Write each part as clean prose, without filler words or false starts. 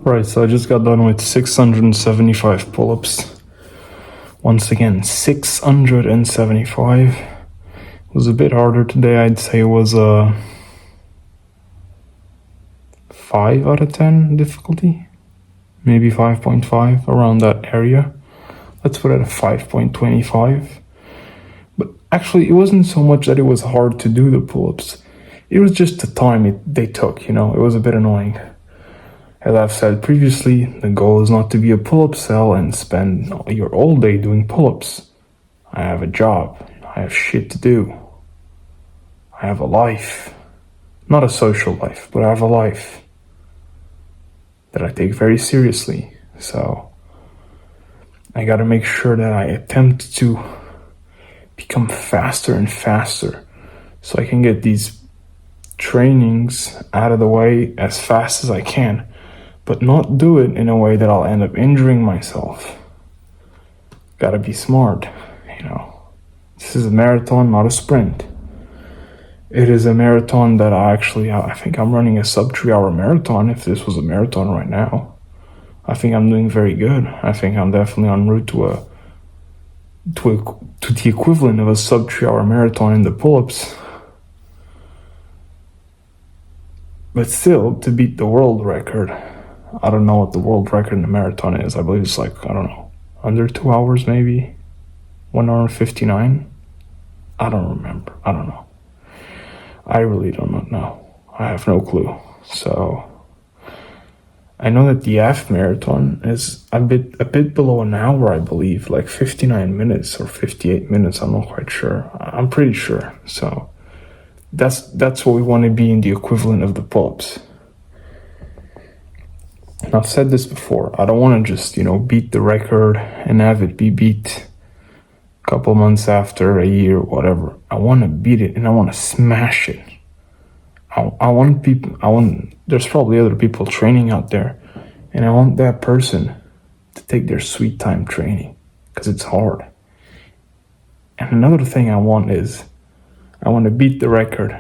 Right, so I just got done with 675 pull-ups. Once again, 675. It was a bit harder today. I'd say it was a 5 out of 10 difficulty. Maybe 5.5, around that area. Let's put it at 5.25. But actually, it wasn't so much that it was hard to do the pull-ups. It was just the time they took, It was a bit annoying. As I've said previously, the goal is not to be a pull-up cell and spend your whole day doing pull-ups. I have a job. I have shit to do. I have a life. Not a social life, but I have a life that I take very seriously. So I gotta make sure that I attempt to become faster and faster so I can get these trainings out of the way as fast as I can, but not do it in a way that I'll end up injuring myself. Gotta be smart, This is a marathon, not a sprint. It is a marathon that I think I'm running a sub 3 hour marathon. If this was a marathon right now, I think I'm doing very good. I think I'm definitely en route to the equivalent of a sub 3 hour marathon in the pull-ups. But still, to beat the world record, I don't know what the world record in the marathon is. I believe it's under 2 hours maybe. 1 hour and 59. I don't remember. I don't know. I really don't know. I have no clue. So I know that the half marathon is a bit below an hour, I believe, like 59 minutes or 58 minutes. I'm not quite sure. I'm pretty sure. So that's what we want to be in the equivalent of the pull-ups. And I've said this before. I don't want to just, beat the record and have it be beat a couple months after, a year, whatever. I want to beat it and I want to smash it. There's probably other people training out there, and I want that person to take their sweet time training, because it's hard. And another thing I want to beat the record.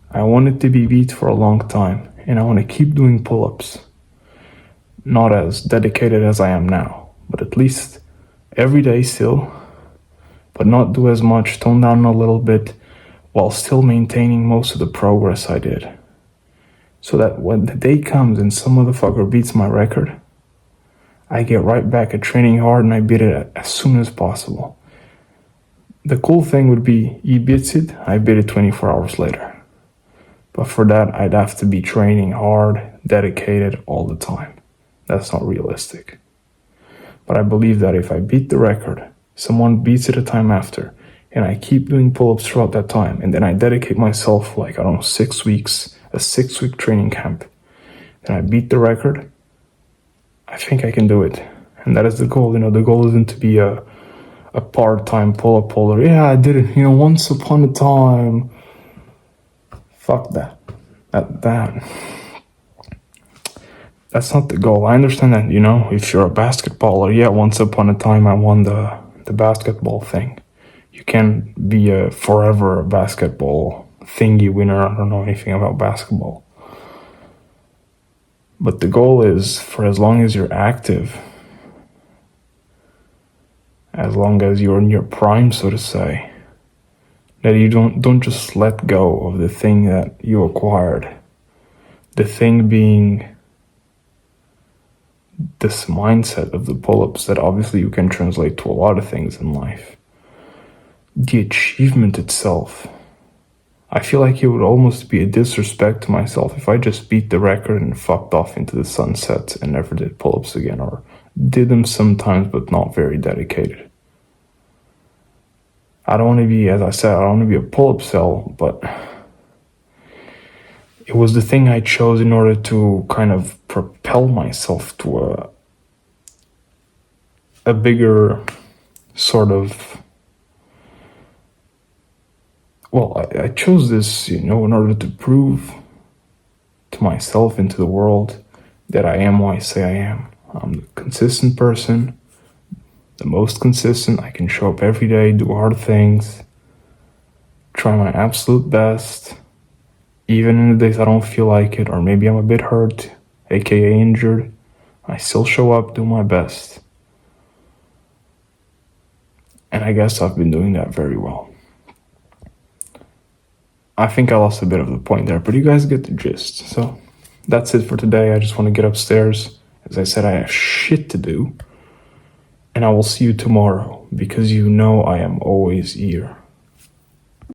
I want it to be beat for a long time, and I want to keep doing pull-ups. Not as dedicated as I am now, but at least every day still, but not do as much, tone down a little bit, while still maintaining most of the progress I did. So that when the day comes and some motherfucker beats my record, I get right back at training hard and I beat it as soon as possible. The cool thing would be, he beats it, I beat it 24 hours later. But for that, I'd have to be training hard, dedicated all the time. That's not realistic. But I believe that if I beat the record, someone beats it a time after, and I keep doing pull-ups throughout that time, and then I dedicate myself 6 weeks, a 6-week training camp, and I beat the record, I think I can do it. And that is the goal. The goal isn't to be a part-time pull-up puller. Yeah, I did it, once upon a time. Fuck that. That's not the goal. I understand that, if you're a basketballer, yeah, once upon a time I won the basketball thing. You can't be a forever basketball thingy winner. I don't know anything about basketball. But the goal is, for as long as you're active, as long as you're in your prime, so to say, that you don't just let go of the thing that you acquired. The thing being this mindset of the pull-ups that obviously you can translate to a lot of things in life. The achievement itself. I feel like it would almost be a disrespect to myself if I just beat the record and fucked off into the sunset and never did pull-ups again, or did them sometimes but not very dedicated. I don't want to be, as I said, I don't want to be a pull-up cell, but it was the thing I chose in order to kind of propel myself to a bigger sort of... Well, I chose this, in order to prove to myself and to the world that I am who I say I am. I'm the consistent person, the most consistent. I can show up every day, do hard things, try my absolute best, even in the days I don't feel like it, or maybe I'm a bit hurt, aka injured. I still show up, do my best. And I guess I've been doing that very well. I think I lost a bit of the point there, but you guys get the gist. So that's it for today. I just want to get upstairs. As I said, I have shit to do. And I will see you tomorrow, because you know I am always here.